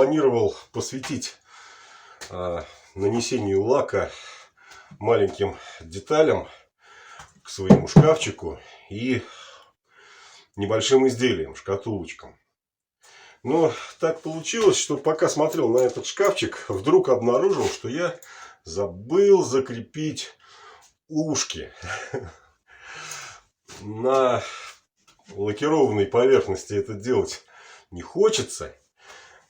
планировал посвятить нанесению лака маленьким деталям к своему шкафчику и небольшим изделиям, шкатулочкам. Но так получилось, что пока смотрел на этот шкафчик, вдруг обнаружил, что я забыл закрепить ушки на лакированной поверхности. Это делать не хочется,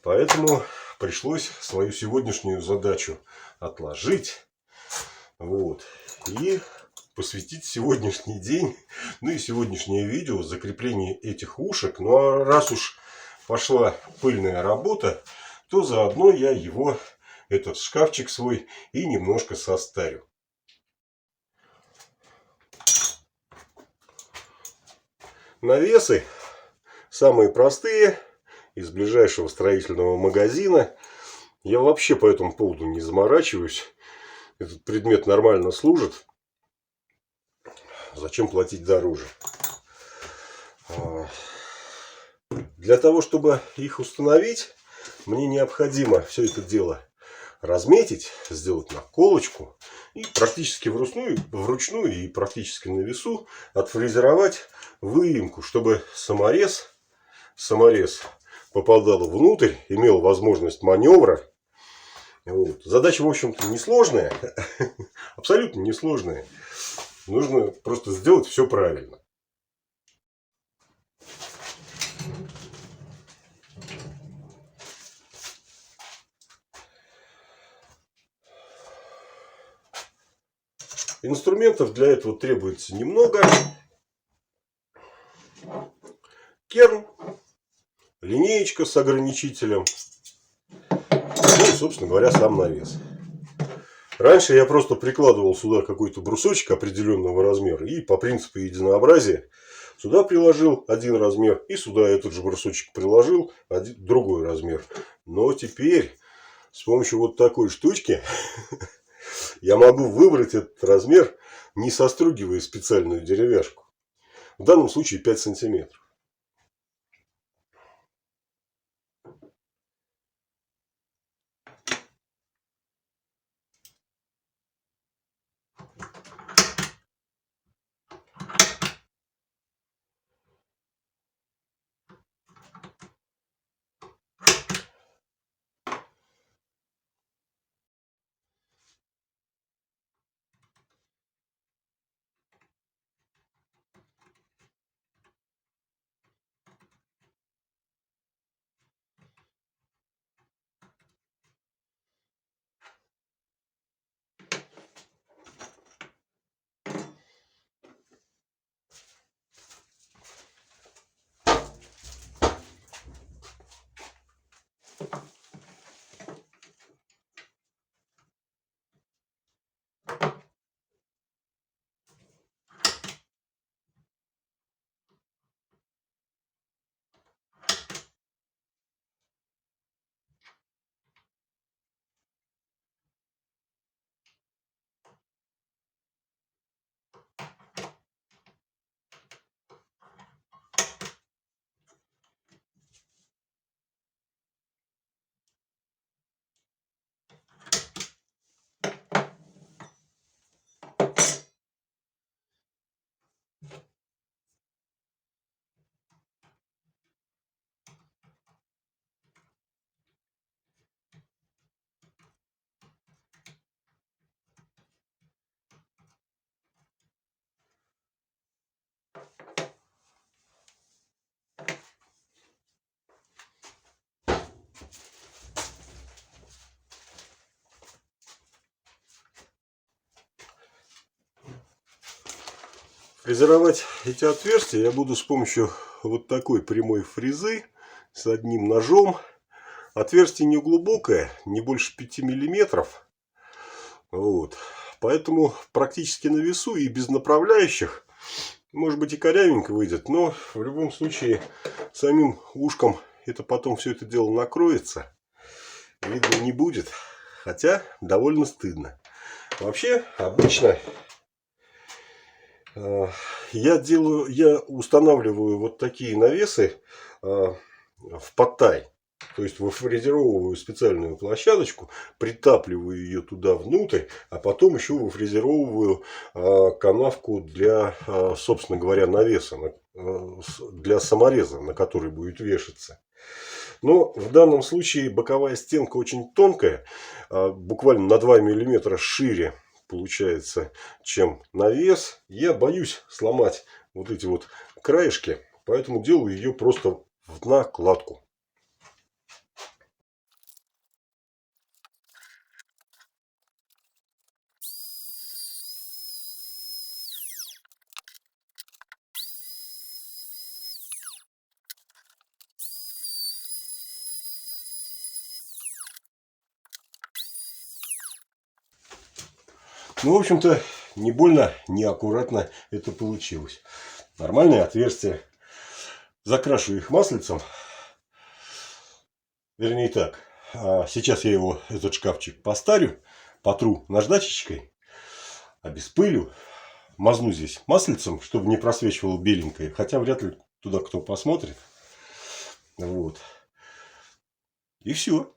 поэтому пришлось свою сегодняшнюю задачу отложить. И посвятить сегодняшний день, ну и сегодняшнее видео закреплению этих ушек. Ну а раз уж пошла пыльная работа, то заодно я этот шкафчик свой, и немножко состарю. Навесы самые простые, из ближайшего строительного магазина. Я вообще по этому поводу не заморачиваюсь. Этот предмет нормально служит. Зачем платить дороже? Для того, чтобы их установить, мне необходимо все это дело разметить, сделать наколочку и практически вручную и практически на весу отфрезеровать выемку, чтобы саморез попадал внутрь, имел возможность маневра. Задача, в общем-то, несложная, абсолютно несложная. Нужно просто сделать все правильно. Инструментов для этого требуется немного. Керн, линеечка с ограничителем, ну и, собственно говоря, сам навес. Раньше я просто прикладывал сюда какой-то брусочек определенного размера и по принципу единообразия сюда приложил один размер и сюда этот же брусочек приложил другой размер. Но теперь с помощью вот такой штучки я могу выбрать этот размер, не состругивая специальную деревяшку. В данном случае 5 сантиметров. Фрезеровать эти отверстия я буду с помощью вот такой прямой фрезы с одним ножом. Отверстие не глубокое, не больше 5 миллиметров. Поэтому практически на весу и без направляющих, может быть, и корявенько выйдет, но в любом случае самим ушком это потом все это дело накроется. Видно не будет, хотя довольно стыдно. Вообще, обычно я устанавливаю вот такие навесы в подтай. То есть выфрезеровываю специальную площадочку, притапливаю ее туда внутрь, а потом еще выфрезеровываю канавку для, собственно говоря, навеса, для самореза, на который будет вешаться. Но в данном случае боковая стенка очень тонкая, буквально на 2 мм шире получается, чем навес. Я боюсь сломать вот эти вот краешки, поэтому делаю ее просто в накладку. Ну, в общем-то, не больно, неаккуратно это получилось. Нормальные отверстия. Закрашиваю их маслицем. Вернее так. Сейчас я его, этот шкафчик, постарю, потру наждачечкой, обеспылю, мазну здесь маслицем, чтобы не просвечивало беленькое. Хотя вряд ли туда кто посмотрит. Вот. И все.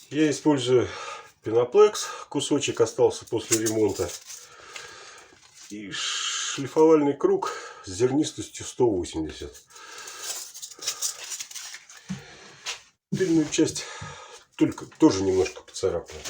Я использую пеноплекс. Кусочек остался после ремонта. И шлифовальный круг с зернистостью 180. Тыльную часть только тоже немножко поцарапаю.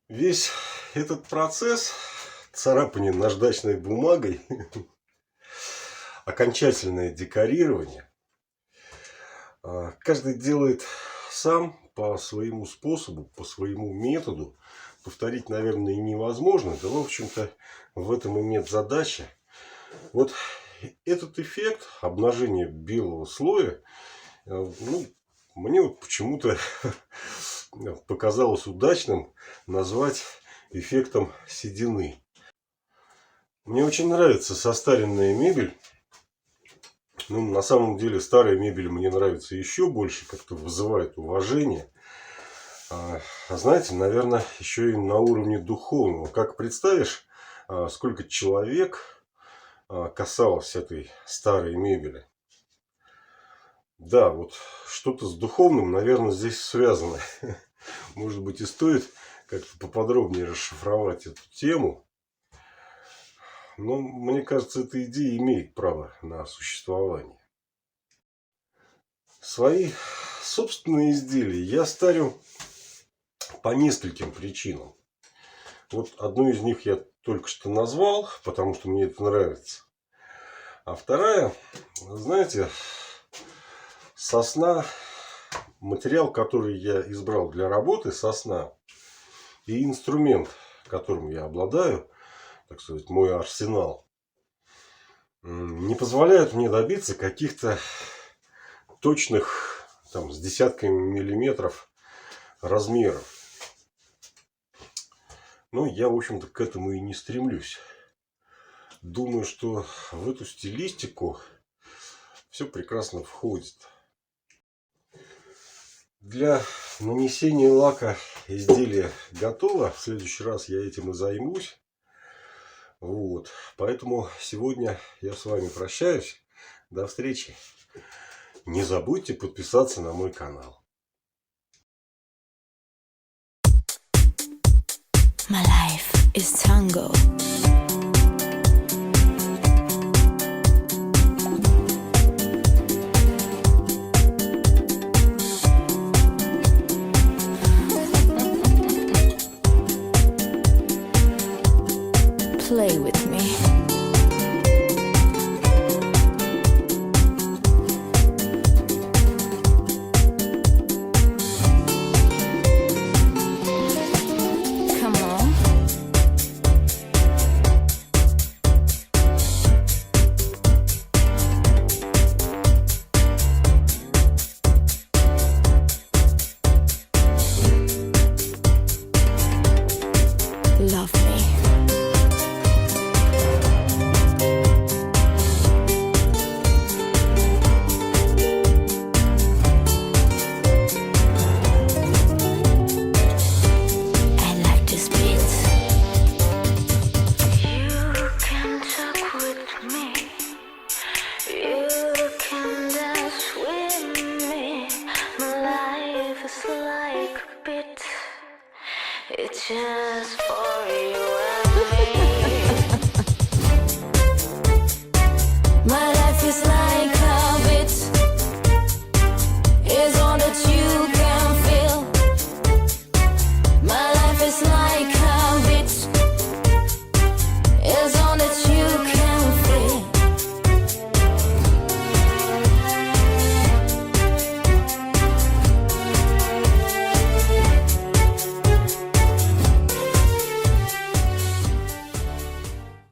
Весь этот процесс царапания наждачной бумагой, окончательное декорирование, каждый делает сам по своему способу, по своему методу. Повторить, наверное, и невозможно. Да, в общем-то, в этом и нет задачи. Вот этот эффект обнажения белого слоя, ну, мне вот почему-то показалось удачным назвать эффектом седины. Мне очень нравится состаренная мебель. Ну, на самом деле, старая мебель мне нравится еще больше, как-то вызывает уважение. Знаете, наверное, еще и на уровне духовного. Как представишь, сколько человек касалось этой старой мебели. Да, вот что-то с духовным, наверное, здесь связано. Может быть, и стоит как-то поподробнее расшифровать эту тему. Но мне кажется, эта идея имеет право на существование. Свои собственные изделия я ставлю по нескольким причинам. Вот одну из них я только что назвал, потому что мне это нравится. А вторая, знаете, сосна, материал, который я избрал для работы, сосна, и инструмент, которым я обладаю, так сказать, мой арсенал, не позволяют мне добиться каких-то точных, там, с десятками миллиметров размеров. Но я, в общем-то, к этому и не стремлюсь. Думаю, что в эту стилистику все прекрасно входит. Для нанесения лака изделие готово. В следующий раз я этим и займусь. Вот. Поэтому сегодня я с вами прощаюсь. До встречи. Не забудьте подписаться на мой канал. My life is tango. Play with me. Love me. I like this beat. You can talk with me. You can dance with me. My life is like a beat. It's just